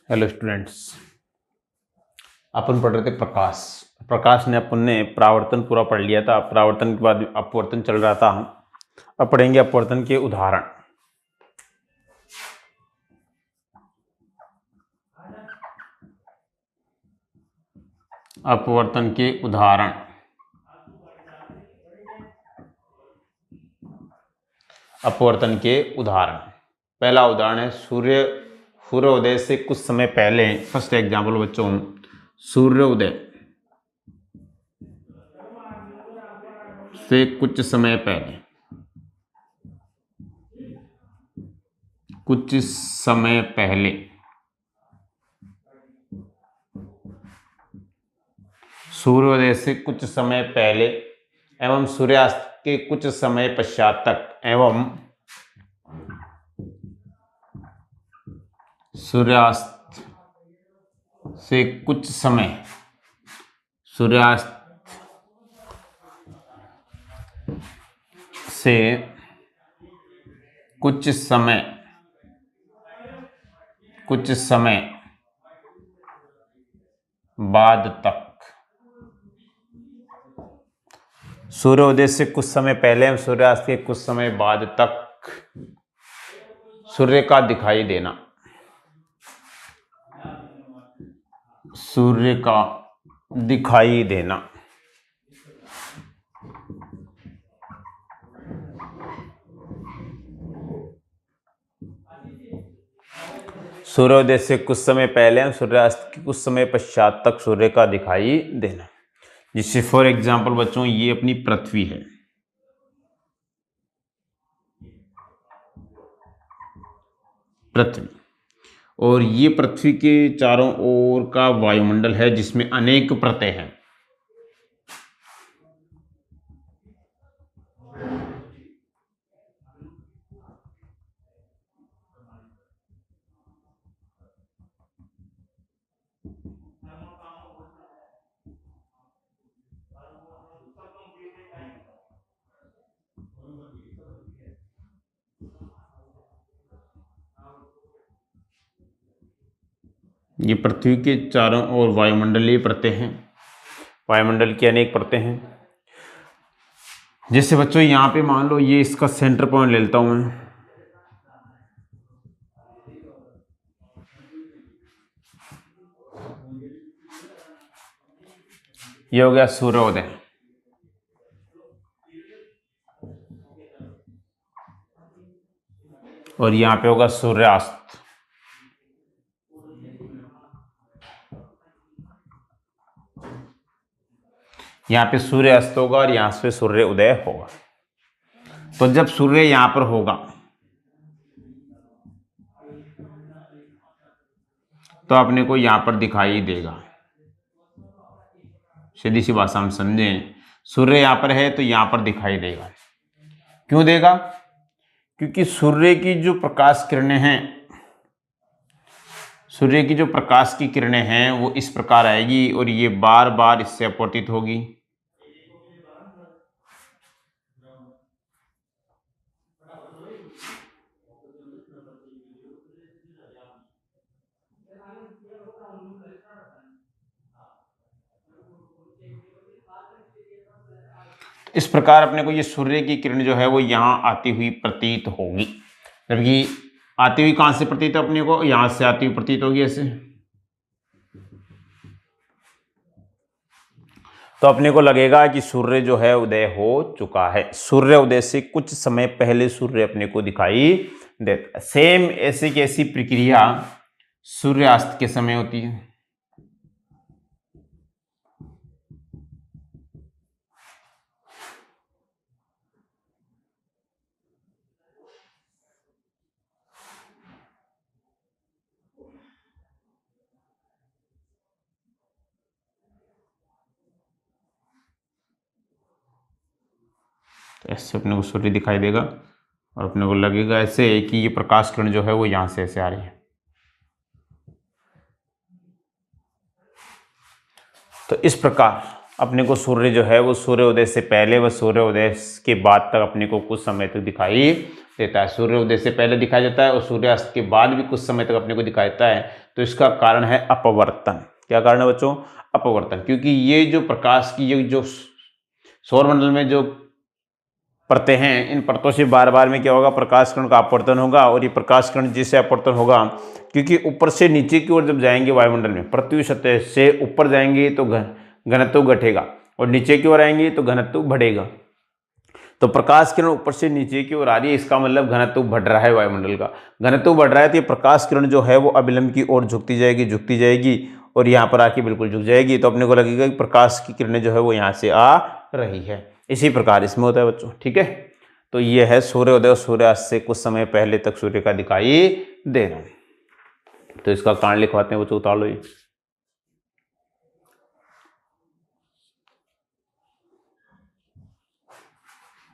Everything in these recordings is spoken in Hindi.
हेलो स्टूडेंट्स, अपन पढ़ रहे थे प्रकाश ने अपन ने परावर्तन पूरा पढ़ लिया था। परावर्तन के बाद अपवर्तन चल रहा था। अब पढ़ेंगे अपवर्तन के उदाहरण। अपवर्तन के उदाहरण। अपवर्तन के उदाहरण। पहला उदाहरण है सूर्योदय से कुछ समय पहले। फर्स्ट एग्जाम्पल बच्चों, सूर्योदय से कुछ समय पहले। कुछ समय पहले सूर्योदय से कुछ समय पहले एवं सूर्यास्त के कुछ समय पश्चात तक एवं सूर्यास्त से कुछ समय सूर्यास्त से कुछ समय बाद तक। सूर्योदय से कुछ समय पहले एवं सूर्यास्त के कुछ समय बाद तक सूर्य का दिखाई देना। सूर्य का दिखाई देना। सूर्योदय से कुछ समय पहले एवं सूर्यास्त के कुछ समय पश्चात तक सूर्य का दिखाई देना। जिससे फॉर एग्जाम्पल बच्चों, ये अपनी पृथ्वी है। पृथ्वी और ये पृथ्वी के चारों ओर का वायुमंडल है, जिसमें अनेक परतें हैं। ये पृथ्वी के चारों ओर वायुमंडलीय परतें हैं। वायुमंडल की अनेक परतें हैं। जैसे बच्चों यहाँ पे मान लो, ये इसका सेंटर पॉइंट ले लेता हूं मैं। ये हो गया सूर्योदय। और यहाँ पे होगा सूर्यास्त। यहाँ पे सूर्य अस्त होगा और यहाँ से सूर्य उदय होगा। तो जब सूर्य यहाँ पर होगा तो अपने को यहाँ पर दिखाई देगा। सीधी सी भाषा में समझें, सूर्य यहाँ पर है तो यहाँ पर दिखाई देगा। क्यों देगा? क्योंकि सूर्य की जो प्रकाश किरणें हैं, सूर्य की जो प्रकाश की किरणें हैं वो इस प्रकार आएगी और ये बार बार इससे अपवर्तित होगी। इस प्रकार अपने को ये सूर्य की किरण जो है वो यहाँ आती हुई प्रतीत होगी। जबकि आती हुई कहां से प्रतीत है अपने को? यहां से आती हुई प्रतीत होगी ऐसे। तो अपने को लगेगा कि सूर्य जो है उदय हो चुका है। सूर्य उदय से कुछ समय पहले सूर्य अपने को दिखाई देता है। सेम ऐसी की ऐसी प्रक्रिया सूर्यास्त के समय होती है। तो ऐसे अपने को सूर्य दिखाई देगा और अपने को लगेगा ऐसे कि ये प्रकाश किरण जो है वो यहां से ऐसे आ रही है। तो इस प्रकार अपने को सूर्य जो है वो सूर्योदय से पहले व सूर्योदय के बाद तक अपने को कुछ समय तक दिखाई देता है। सूर्योदय से पहले दिखाई देता है और सूर्यास्त के बाद भी कुछ समय तक अपने को दिखाई देता है। तो इसका कारण है अपवर्तन। क्या कारण है बच्चों? अपवर्तन। क्योंकि ये जो प्रकाश की ये जो सौरमंडल में जो परतें हैं, इन परतों से बार बार में क्या होगा? प्रकाश किरण का अपवर्तन होगा। और ये प्रकाश किरण जिससे अपवर्तन होगा, क्योंकि ऊपर से नीचे की ओर जब जाएंगे वायुमंडल में, पृथ्वी सतह से ऊपर जाएंगे तो घनत्व घटेगा और नीचे की ओर आएंगे तो घनत्व बढ़ेगा। तो प्रकाश किरण ऊपर से नीचे की ओर आ रही है, इसका मतलब घनत्व बढ़ रहा है वायुमंडल का। घनत्व बढ़ रहा है तो ये प्रकाश किरण जो है वो अभिलंब की ओर झुकती जाएगी और यहाँ पर आके बिल्कुल झुक जाएगी। तो अपने को लगेगा कि प्रकाश की किरणें जो है वो यहाँ से आ रही है। इसी प्रकार इसमें होता है बच्चों। ठीक है, तो ये है सूर्योदय और सूर्यास्त से कुछ समय पहले तक सूर्य का दिखाई देना। तो इसका कारण लिखवाते हैं बच्चों, उतार लो ये।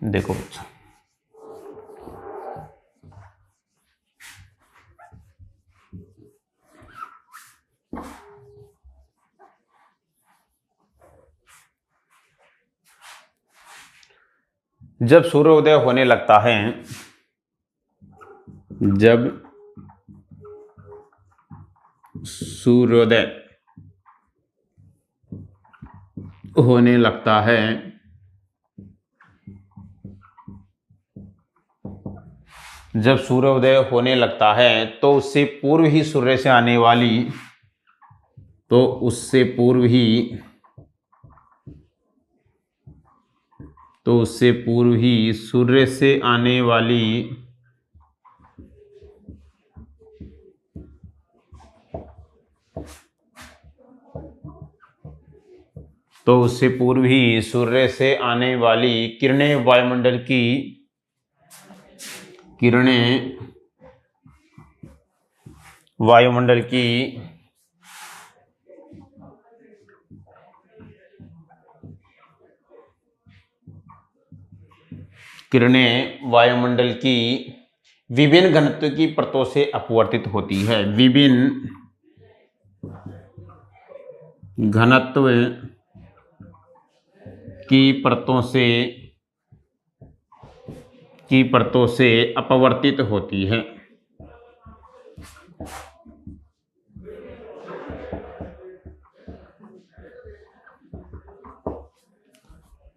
देखो बच्चों, जब सूर्योदय होने लगता है, जब सूर्योदय होने लगता है जब सूर्योदय होने लगता है तो उससे पूर्व ही सूर्य से आने वाली तो उससे पूर्व ही सूर्य से आने वाली तो उससे पूर्व ही सूर्य से आने वाली किरणें वायुमंडल की विभिन्न घनत्व की परतों से अपवर्तित होती है। विभिन्न घनत्व की परतों से अपवर्तित होती है।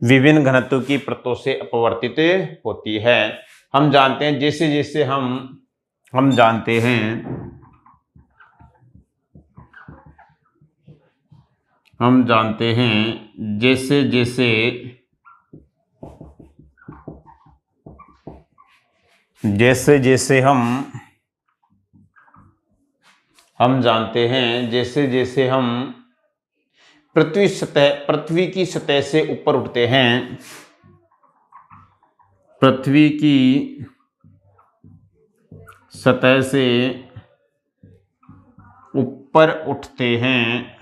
विभिन्न घनत्व की परतों से अपवर्तित होती है। हम जानते हैं जैसे जैसे हम जानते हैं जैसे जैसे हम जानते हैं जैसे जैसे हम पृथ्वी की सतह से ऊपर उठते हैं, पृथ्वी की सतह से ऊपर उठते हैं,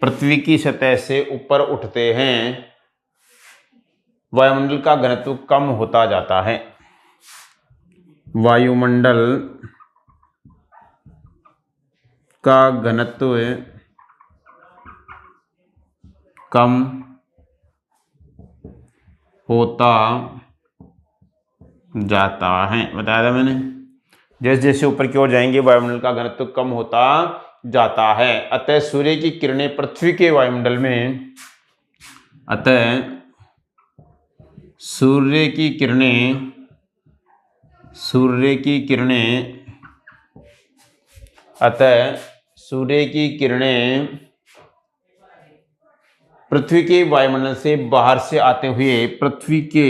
पृथ्वी की सतह से ऊपर उठते हैं, वायुमंडल का घनत्व कम होता जाता है। वायुमंडल का घनत्व कम होता जाता है। बताया था मैंने, जैसे जैसे ऊपर की ओर जाएंगे वायुमंडल का घनत्व कम होता जाता है। अतः सूर्य की किरणें पृथ्वी के वायुमंडल में सूर्य की किरणें पृथ्वी के वायुमंडल से बाहर से आते हुए पृथ्वी के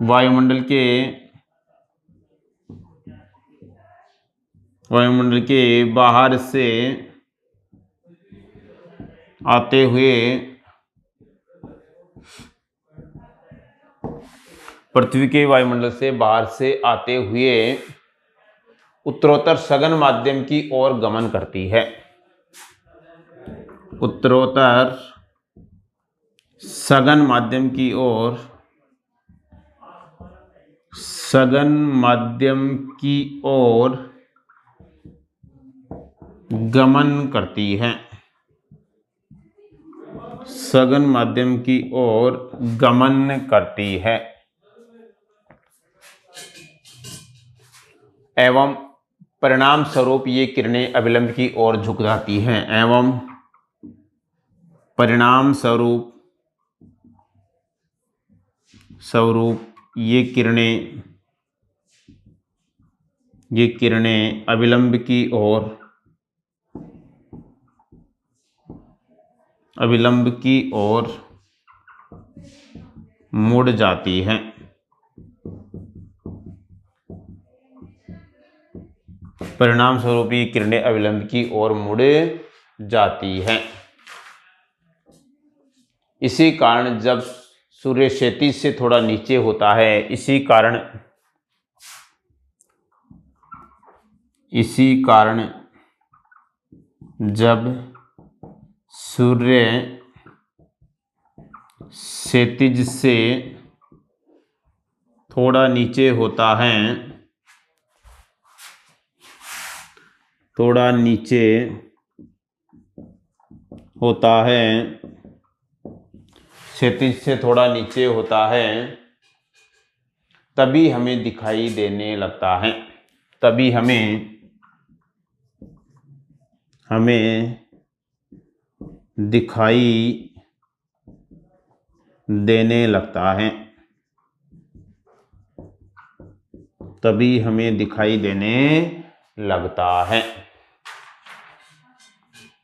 वायुमंडल के बाहर से आते हुए पृथ्वी के वायुमंडल से बाहर से आते हुए उत्तरोत्तर सघन माध्यम की ओर गमन करती है। उत्तरोत्तर सघन माध्यम की ओर गमन करती है, सघन माध्यम की ओर गमन करती है, एवं परिणाम स्वरूप ये किरणें अभिलंब की ओर झुक जाती हैं, एवं परिणाम स्वरूप ये किरणें अभिलंब की ओर मुड़ जाती हैं। परिणाम स्वरूप ये किरणें अभिलंब की ओर मुड़ जाती हैं। इसी कारण जब सूर्य क्षैतिज से थोड़ा नीचे होता है, इसी कारण जब सूर्य क्षैतिज से थोड़ा नीचे होता है, क्षैतिज से थोड़ा नीचे होता है, तभी हमें दिखाई देने लगता है, तभी हमें दिखाई देने लगता है, तभी हमें दिखाई देने लगता है।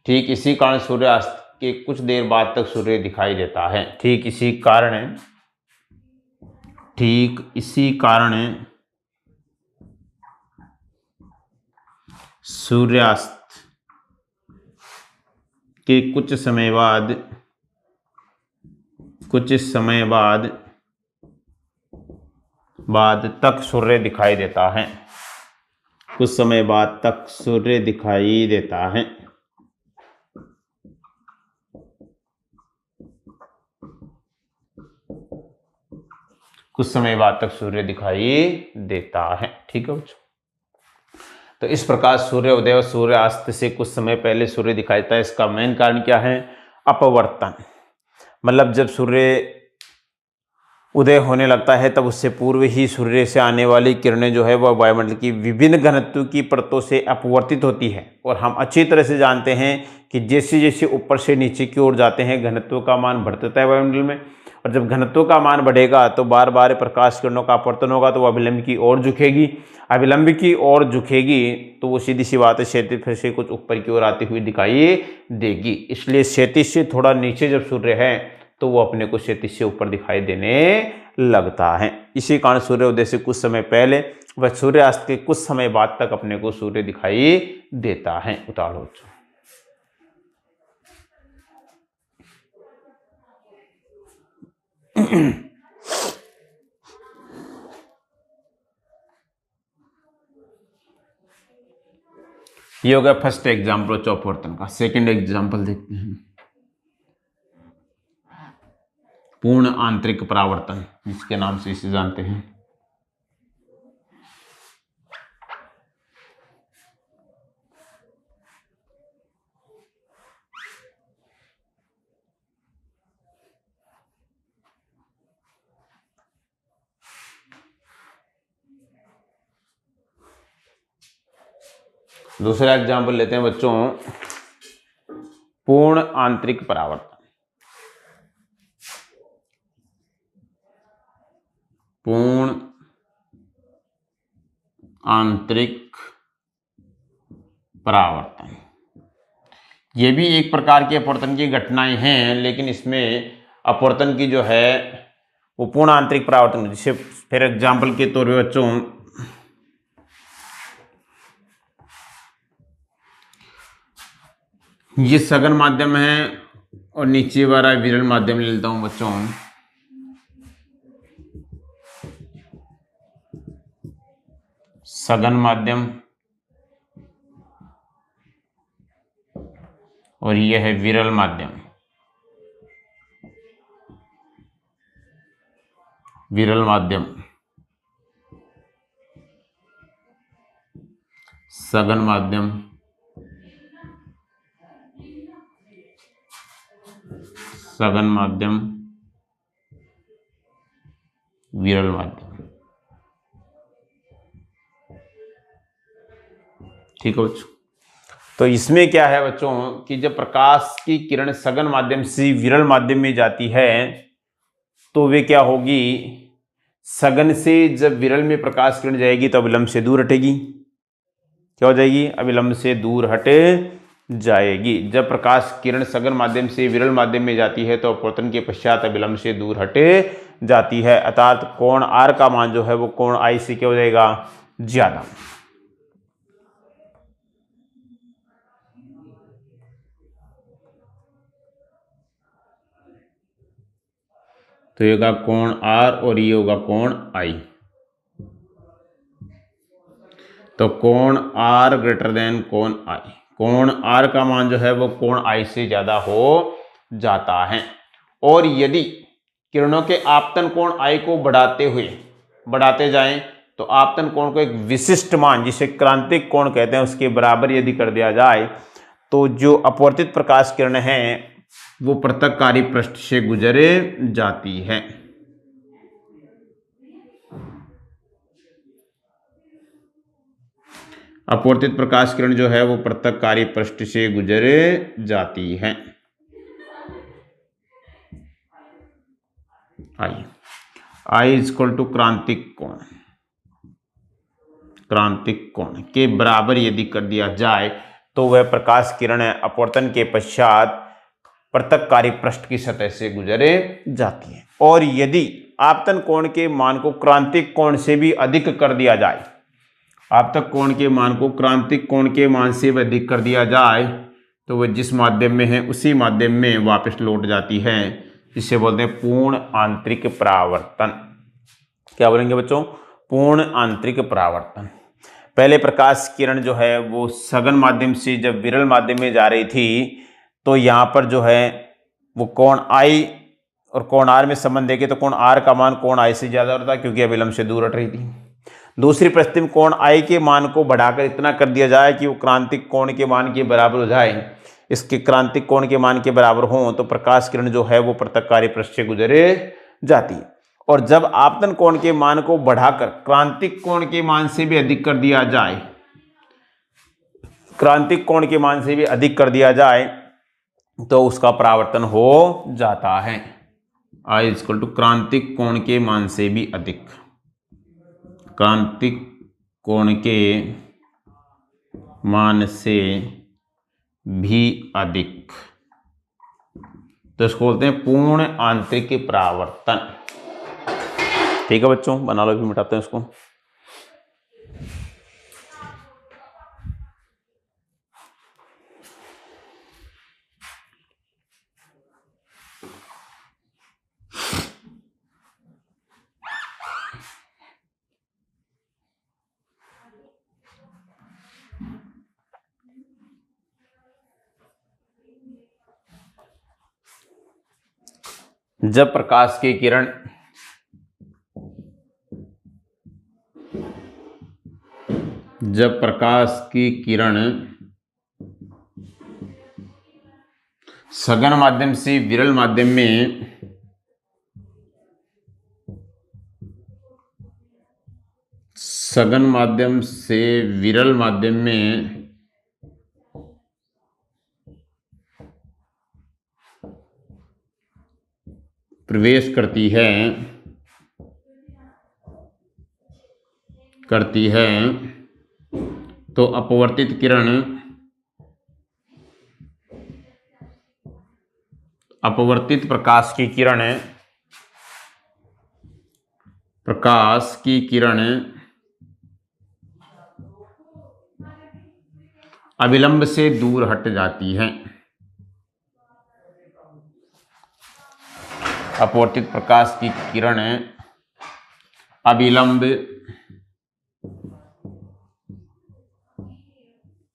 ठीक इसी कारण सूर्यास्त के कुछ देर बाद तक सूर्य दिखाई देता है। ठीक इसी कारण सूर्यास्त के कुछ समय बाद तक सूर्य दिखाई देता है। कुछ समय बाद तक सूर्य दिखाई देता है। कुछ समय बाद तक सूर्य दिखाई देता है। ठीक है बच्चों, तो इस प्रकार सूर्य उदय और सूर्यास्त से कुछ समय पहले सूर्य दिखाई देता है। इसका मेन कारण क्या है? अपवर्तन। मतलब जब सूर्य उदय होने लगता है तब उससे पूर्व ही सूर्य से आने वाली किरणें जो है वह वायुमंडल की विभिन्न घनत्व की परतों से अपवर्तित होती है। और हम अच्छी तरह से जानते हैं कि जैसे जैसे ऊपर से नीचे की ओर जाते हैं घनत्व का मान बढ़ता है वायुमंडल में, और जब घनत्व का मान बढ़ेगा तो बार बार प्रकाश किरणों का अपवर्तन होगा, तो वह अभिलंब की ओर झुकेगी। अभिलंब की ओर झुकेगी तो वो सीधी सी बात है क्षैतिज फिर से कुछ ऊपर की ओर आती हुई दिखाई देगी। इसलिए क्षैतिज से थोड़ा नीचे जब सूर्य है तो वो अपने को क्षैतिज से ऊपर दिखाई देने लगता है। इसी कारण सूर्योदय से कुछ समय पहले व सूर्यास्त के कुछ समय बाद तक अपने को सूर्य दिखाई देता है। उतारो ये हो गया फर्स्ट एग्जाम्पल अपवर्तन का। सेकंड एग्जाम्पल देखते हैं, पूर्ण आंतरिक परावर्तन, जिसके नाम से इसे जानते हैं। दूसरा एग्जाम्पल लेते हैं बच्चों, पूर्ण आंतरिक परावर्तन। पूर्ण आंतरिक परावर्तन ये भी एक प्रकार की अपवर्तन की घटनाएं हैं, लेकिन इसमें अपवर्तन की जो है वो पूर्ण आंतरिक परावर्तन। जिसे फिर एग्जाम्पल के तौर पे बच्चों ये सघन माध्यम है और नीचे वाला विरल माध्यम ले लेता हूं बच्चों। सघन माध्यम और यह है विरल माध्यम। विरल माध्यम, सघन माध्यम सघन माध्यम, विरल माध्यम। ठीक है बच्चों, तो इसमें क्या है बच्चों कि जब प्रकाश की किरण सघन माध्यम से विरल माध्यम में जाती है तो वे क्या होगी, सघन से जब विरल में प्रकाश किरण जाएगी तो अभिलंब से दूर हटेगी। क्या हो जाएगी, अभिलंब से दूर हटे जाएगी। जब प्रकाश किरण सघन माध्यम से विरल माध्यम में जाती है तो अपवर्तन के पश्चात अभिलंब से दूर हटे जाती है, अर्थात कोण आर का मान जो है वो कोण आई से क्या हो जाएगा, ज्यादा। तो ये होगा कोण आर और ये होगा कोण आई। तो कोण आर ग्रेटर देन कोण आई, कोण आर का मान जो है वो कोण आई से ज्यादा हो जाता है। और यदि किरणों के आपतन कोण आई को बढ़ाते जाएं तो आपतन कोण को एक विशिष्ट मान जिसे क्रांतिक कोण कहते हैं उसके बराबर यदि कर दिया जाए तो जो अपवर्तित प्रकाश किरण है वो पृथक्कारी पृष्ठ से गुजरे जाती है। अपवर्तित प्रकाश किरण जो है वो पृथक्कारी पृष्ठ से गुजरे जाती है। आई इज इक्वल टू क्रांतिक कोण, क्रांतिक कोण के बराबर यदि कर दिया जाए तो वह प्रकाश किरण अपवर्तन के पश्चात पृथक्कारी पृष्ठ की सतह से गुजरे जाती है। और यदि आपतन कोण के मान को क्रांतिक कोण से भी अधिक कर दिया जाए, आपतन कोण के मान को क्रांतिक कोण के मान से भी अधिक कर दिया जाए तो वह जिस माध्यम में है उसी माध्यम में वापस लौट जाती है, जिसे बोलते हैं पूर्ण आंतरिक परावर्तन। क्या बोलेंगे बच्चों, पूर्ण आंतरिक परावर्तन। पहले प्रकाश किरण जो है वो सघन माध्यम से जब विरल माध्यम में जा रही थी तो यहाँ पर जो है वो कोण आई और कोण आर में संबंध देखे तो कोण आर का मान कोण आई से ज्यादा होता क्योंकि अभिलंब से दूर हट रही थी। दूसरी परिस्थिति में कोण आई के मान को बढ़ाकर इतना कर दिया जाए कि वो क्रांतिक कोण के मान के बराबर हो जाए, इसके क्रांतिक कोण के मान के बराबर हो तो प्रकाश किरण जो है वो पृथक्कारी पृष्ठ से गुजरे जाती है। और जब आपतन कोण के मान को बढ़ाकर क्रांतिक कोण के मान से भी अधिक कर दिया जाए, क्रांतिक कोण के मान से भी अधिक कर दिया जाए तो उसका परावर्तन हो जाता है। आई इज इक्वल टू क्रांतिक कोण के मान से भी अधिक, क्रांतिक कोण के मान से भी अधिक, तो इसको बोलते हैं पूर्ण आंतरिक परावर्तन। ठीक है बच्चों, बना लो, भी मिटाते हैं इसको। जब प्रकाश की किरण सघन माध्यम से विरल माध्यम में प्रवेश करती है तो अपवर्तित किरण अपवर्तित प्रकाश की किरण अभिलंब से दूर हट जाती है। अपवर्तित प्रकाश की किरण अभिलंब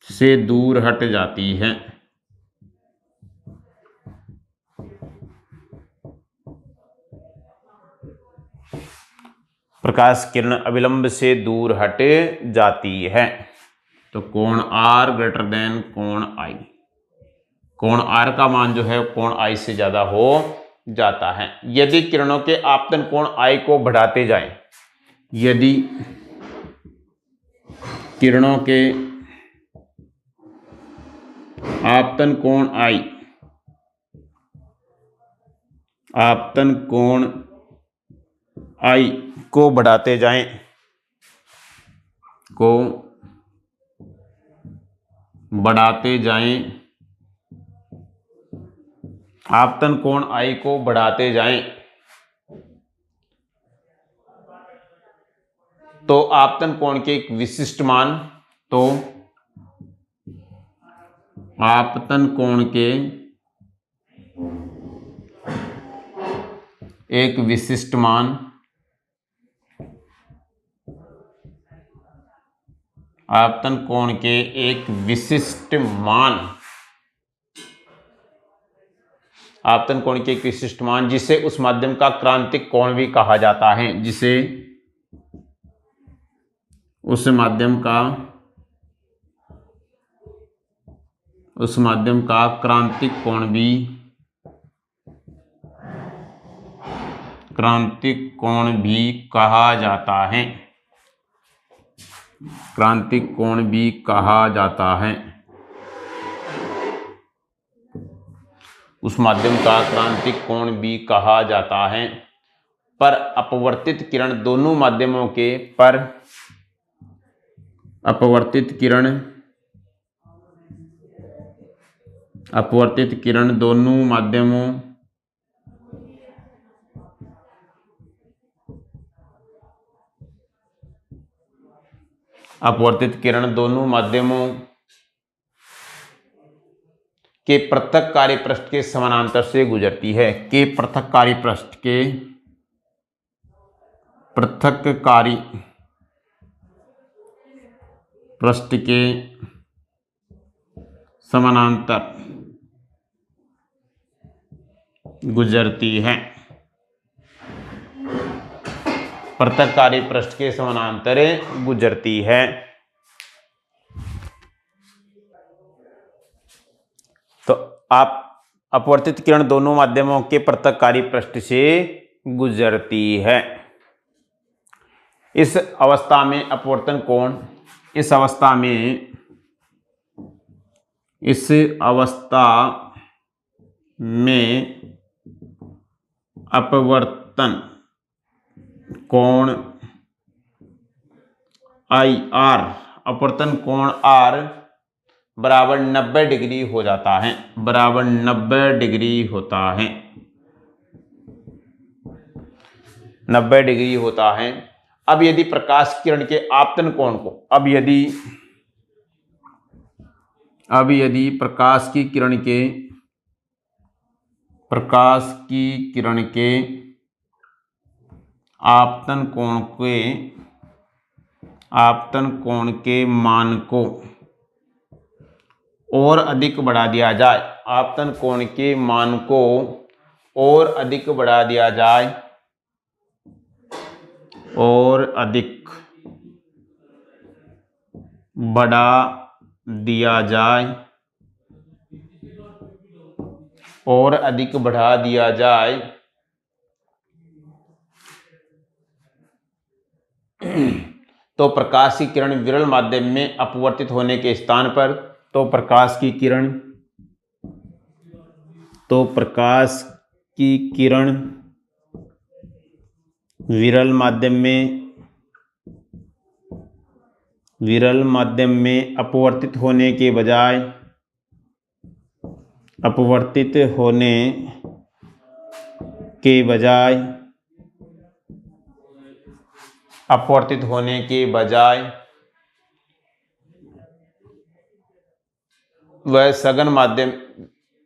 से दूर हट जाती है। प्रकाश किरण अभिलंब से दूर हट जाती है तो कोण आर ग्रेटर देन कोण आई, कोण आर का मान जो है कोण आई से ज्यादा हो जाता है। यदि किरणों के आपतन कोण आई को बढ़ाते जाएं, यदि किरणों के आपतन कोण आई, आपतन कोण आई को बढ़ाते जाएं, को बढ़ाते जाएं, आपतन कोण आई को बढ़ाते जाएं, तो आपतन कोण के एक विशिष्ट मान, तो आपतन कोण के एक विशिष्ट मान, आपतन कोण के एक विशिष्ट मान, आपतन कोण के एक विशिष्ट मान जिसे उस माध्यम का क्रांतिक कोण भी कहा जाता है, जिसे उस माध्यम का क्रांतिक कोण भी कहा जाता है, क्रांतिक कोण भी कहा जाता है। उस माध्यम का क्रांतिक कोण भी कहा जाता है। पर अपवर्तित किरण दोनों माध्यमों के अपवर्तित किरण दोनों माध्यमों के पृथक कार्यपृष्ठ के समानांतर से गुजरती है, के पृथक कार्यपृष्ठ के समानांतर गुजरती है, पृथक कार्यपृष्ठ के समानांतर गुजरती है। तो आप अपवर्तित किरण दोनों माध्यमों के पृथक कार्यपृष्ठ से गुजरती है। इस अवस्था में अपवर्तन कोण, इस अवस्था में अपवर्तन कोण आई आर, अपवर्तन कोण आर बराबर 90 डिग्री हो जाता है, बराबर 90 डिग्री होता है, 90 डिग्री होता है। अब यदि प्रकाश किरण के आपतन कोण को, अब यदि प्रकाश की किरण के आपतन कोण के मान को और अधिक बढ़ा दिया जाए, आपतन कोण के मान को और अधिक बढ़ा दिया जाए, और अधिक बढ़ा दिया जाए, और अधिक बढ़ा दिया जाए, तो प्रकाश की किरण विरल माध्यम में अपवर्तित होने के स्थान पर, तो प्रकाश की किरण विरल माध्यम में अपवर्तित होने के बजाय, वह सघन माध्यम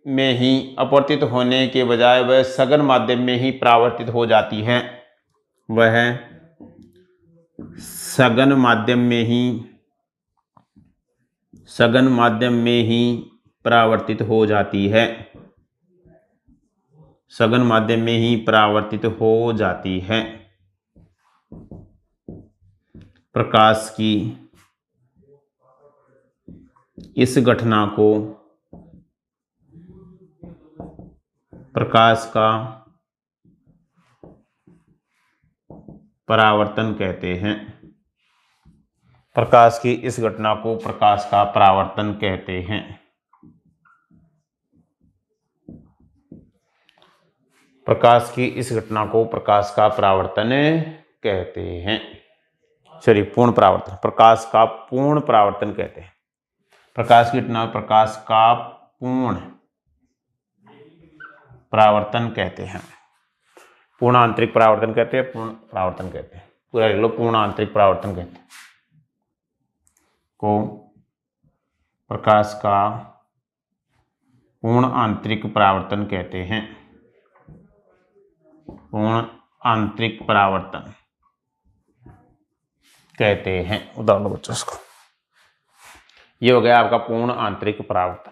में ही अपवर्तित होने के बजाय वह सघन माध्यम में ही परावर्तित हो जाती है, वह सघन माध्यम में ही परावर्तित हो जाती है, सघन माध्यम में ही परावर्तित हो जाती है। प्रकाश की इस घटना को प्रकाश का परावर्तन कहते हैं। प्रकाश की इस घटना को प्रकाश का परावर्तन कहते हैं। प्रकाश की इस घटना को प्रकाश का परावर्तन कहते हैं। चलिए, पूर्ण परावर्तन, प्रकाश का पूर्ण परावर्तन कहते हैं। प्रकाश की घटना प्रकाश का पूर्ण परावर्तन कहते हैं। पूर्ण आंतरिक परावर्तन कहते हैं, पूर्ण परावर्तन कहते हैं। पूरा लिख लो, पूर्ण आंतरिक परावर्तन कहते हैं को प्रकाश का पूर्ण आंतरिक परावर्तन कहते हैं। पूर्ण आंतरिक परावर्तन कहते हैं। उदाहरण बच्चों, इसको ये हो गया आपका पूर्ण आंतरिक परावर्तन।